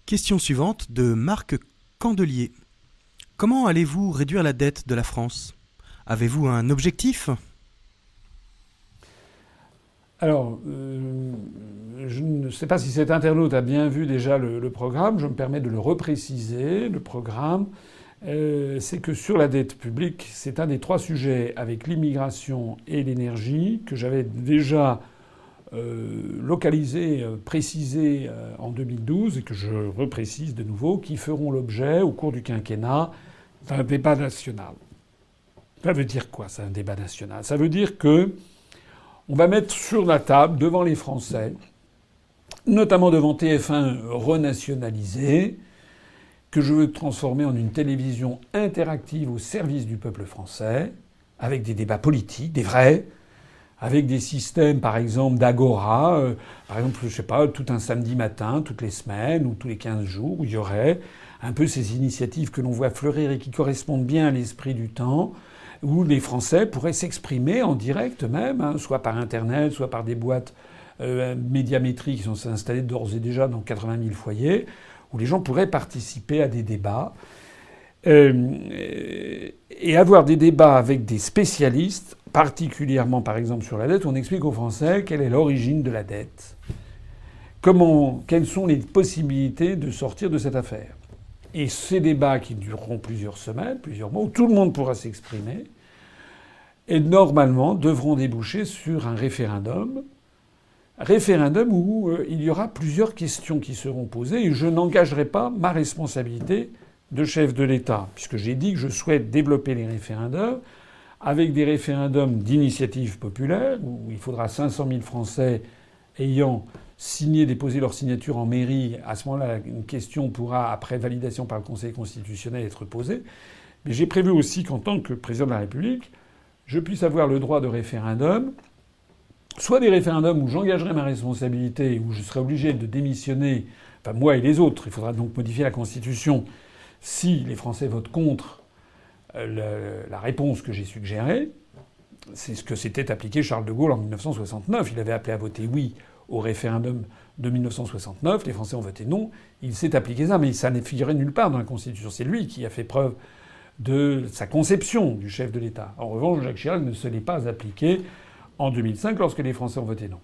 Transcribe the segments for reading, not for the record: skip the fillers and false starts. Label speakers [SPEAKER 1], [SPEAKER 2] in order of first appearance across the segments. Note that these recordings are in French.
[SPEAKER 1] Question suivante de Marc Candelier. Comment allez-vous réduire la dette de la France? Avez-vous un objectif?
[SPEAKER 2] Alors, je ne sais pas si cet internaute a bien vu déjà le programme. Je me permets de le repréciser. Le programme, c'est que sur la dette publique, c'est un des trois sujets avec l'immigration et l'énergie que j'avais déjà localisé, précisé en 2012 et que je reprécise de nouveau, qui feront l'objet au cours du quinquennat d'un débat national. Ça veut dire quoi, ça, un débat national? Ça veut dire que on va mettre sur la table, devant les Français, notamment devant TF1 renationalisé, que je veux transformer en une télévision interactive au service du peuple français, avec des débats politiques, des vrais, avec des systèmes, par exemple, d'agora, par exemple, je sais pas, tout un samedi matin, toutes les semaines ou tous les 15 jours, où il y aurait un peu ces initiatives que l'on voit fleurir et qui correspondent bien à l'esprit du temps, où les Français pourraient s'exprimer en direct même, soit par Internet, soit par des boîtes médiamétriques qui sont installées d'ores et déjà dans 80 000 foyers, où les gens pourraient participer à des débats et avoir des débats avec des spécialistes, particulièrement par exemple sur la dette. On explique aux Français quelle est l'origine de la dette, quelles sont les possibilités de sortir de cette affaire. Et ces débats qui dureront plusieurs semaines, plusieurs mois, où tout le monde pourra s'exprimer, et normalement devront déboucher sur un référendum où il y aura plusieurs questions qui seront posées, et je n'engagerai pas ma responsabilité de chef de l'État, puisque j'ai dit que je souhaite développer les référendums avec des référendums d'initiative populaire, où il faudra 500 000 Français ayant signé, déposer leur signature en mairie. À ce moment-là, une question pourra, après validation par le Conseil constitutionnel, être posée. Mais j'ai prévu aussi qu'en tant que président de la République, je puisse avoir le droit de référendum, soit des référendums où j'engagerai ma responsabilité, où je serai obligé de démissionner, enfin moi et les autres. Il faudra donc modifier la Constitution si les Français votent contre la réponse que j'ai suggérée. C'est ce que s'était appliqué Charles de Gaulle en 1969. Il avait appelé à voter oui au référendum de 1969. Les Français ont voté non. Il s'est appliqué ça, mais ça n'est figuré nulle part dans la Constitution. C'est lui qui a fait preuve de sa conception du chef de l'État. En revanche, Jacques Chirac ne se l'est pas appliqué en 2005 lorsque les Français ont voté non.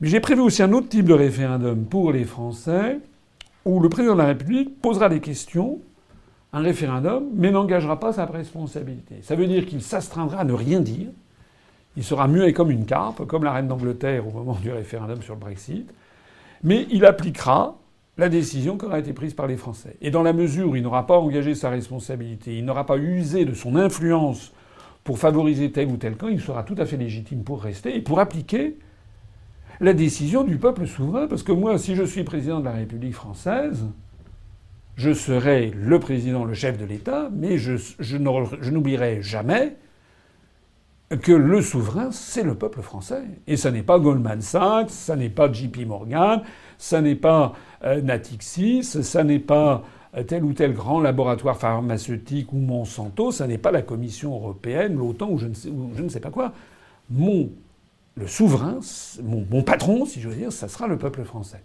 [SPEAKER 2] Mais j'ai prévu aussi un autre type de référendum pour les Français où le président de la République posera des questions, un référendum, mais n'engagera pas sa responsabilité. Ça veut dire qu'il s'astreindra à ne rien dire. Il sera muet comme une carpe, comme la reine d'Angleterre au moment du référendum sur le Brexit. Mais il appliquera la décision qui aura été prise par les Français. Et dans la mesure où il n'aura pas engagé sa responsabilité, il n'aura pas usé de son influence pour favoriser tel ou tel camp, il sera tout à fait légitime pour rester et pour appliquer la décision du peuple souverain. Parce que moi, si je suis président de la République française, je serai le président, le chef de l'État, mais je n'oublierai jamais que le souverain, c'est le peuple français. Et ça n'est pas Goldman Sachs, ça n'est pas JP Morgan, ça n'est pas Natixis, ça n'est pas tel ou tel grand laboratoire pharmaceutique ou Monsanto, ça n'est pas la Commission européenne, l'OTAN ou je ne sais pas quoi. Le souverain, mon patron, si je veux dire, ça sera le peuple français.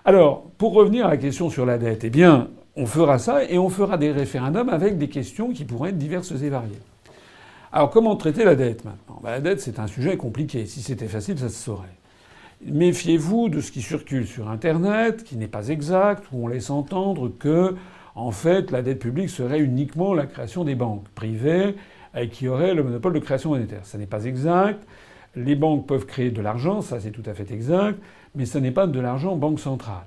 [SPEAKER 2] Alors, pour revenir à la question sur la dette, eh bien, on fera ça et on fera des référendums avec des questions qui pourraient être diverses et variées. Alors, comment traiter la dette maintenant? La dette, c'est un sujet compliqué. Si c'était facile, ça se saurait. Méfiez-vous de ce qui circule sur Internet, qui n'est pas exact, où on laisse entendre que, en fait, la dette publique serait uniquement la création des banques privées qui auraient le monopole de création monétaire. Ça n'est pas exact. Les banques peuvent créer de l'argent, ça c'est tout à fait exact, mais ça n'est pas de l'argent banque centrale.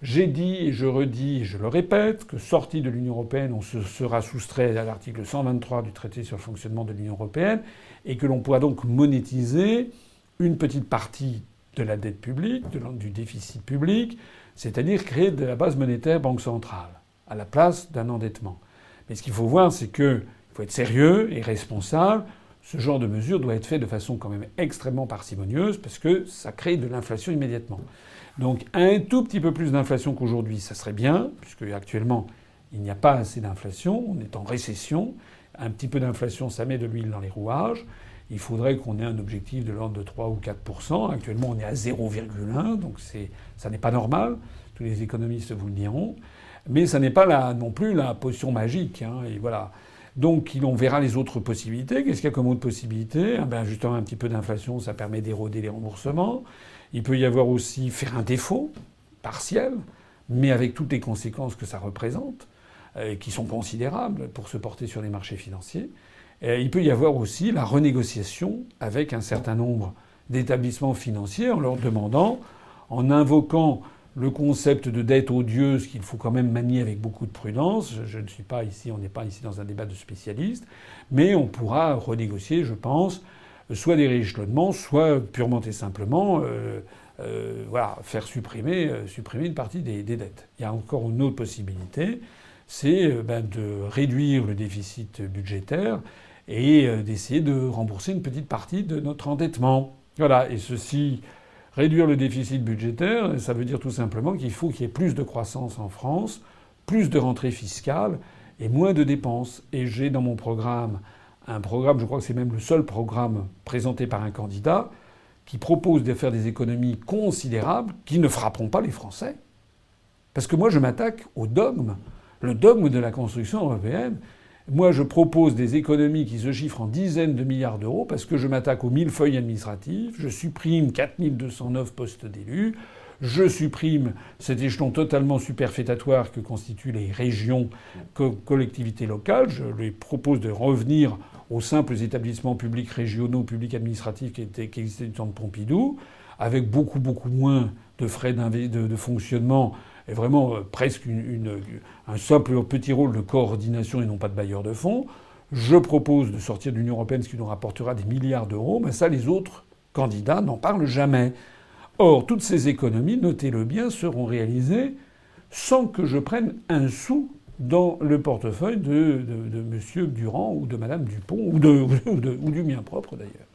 [SPEAKER 2] J'ai dit et je redis et je le répète que sorti de l'Union européenne, on se sera soustrait à l'article 123 du traité sur le fonctionnement de l'Union européenne et que l'on pourra donc monétiser une petite partie de la dette publique, du déficit public, c'est-à-dire créer de la base monétaire banque centrale à la place d'un endettement. Mais ce qu'il faut voir, c'est qu'il faut être sérieux et responsable. Ce genre de mesure doit être fait de façon quand même extrêmement parcimonieuse parce que ça crée de l'inflation immédiatement. Donc un tout petit peu plus d'inflation qu'aujourd'hui, ça serait bien, puisque actuellement il n'y a pas assez d'inflation, on est en récession. Un petit peu d'inflation, ça met de l'huile dans les rouages. il faudrait qu'on ait un objectif de l'ordre de 3 ou 4%. Actuellement, on est à 0,1, donc ça n'est pas normal. Tous les économistes vous le diront. Mais ça n'est pas non plus la potion magique. Et voilà. Donc on verra les autres possibilités. Qu'est-ce qu'il y a comme autre possibilité ? Justement, un petit peu d'inflation, ça permet d'éroder les remboursements. Il peut y avoir aussi faire un défaut partiel, mais avec toutes les conséquences que ça représente, qui sont considérables pour se porter sur les marchés financiers. Il peut y avoir aussi la renégociation avec un certain nombre d'établissements financiers en leur demandant, en invoquant le concept de dette odieuse qu'il faut quand même manier avec beaucoup de prudence. Je ne suis pas ici, on n'est pas ici dans un débat de spécialistes, mais on pourra renégocier, je pense, soit des rééchelonnements, soit purement et simplement faire supprimer une partie des dettes. Il y a encore une autre possibilité, c'est de réduire le déficit budgétaire et d'essayer de rembourser une petite partie de notre endettement. Voilà, et ceci... Réduire le déficit budgétaire, ça veut dire tout simplement qu'il faut qu'il y ait plus de croissance en France, plus de rentrées fiscales et moins de dépenses. Et j'ai dans mon programme un programme, je crois que c'est même le seul programme présenté par un candidat, qui propose de faire des économies considérables qui ne frapperont pas les Français. Parce que moi, je m'attaque au dogme, le dogme de la construction européenne. Moi, je propose des économies qui se chiffrent en dizaines de milliards d'euros parce que je m'attaque aux millefeuilles administratifs, je supprime 4209 postes d'élus, je supprime cet échelon totalement superfétatoire que constituent les régions, collectivités locales. Je lui propose de revenir aux simples établissements publics régionaux, publics administratifs qui existaient du temps de Pompidou, avec beaucoup moins de frais de fonctionnement et vraiment presque un simple petit rôle de coordination et non pas de bailleur de fonds. Je propose de sortir de l'Union européenne, ce qui nous rapportera des milliards d'euros. Mais ça, les autres candidats n'en parlent jamais. Or, toutes ces économies, notez-le bien, seront réalisées sans que je prenne un sou dans le portefeuille de M. Durand ou de Mme Dupont ou du mien propre d'ailleurs.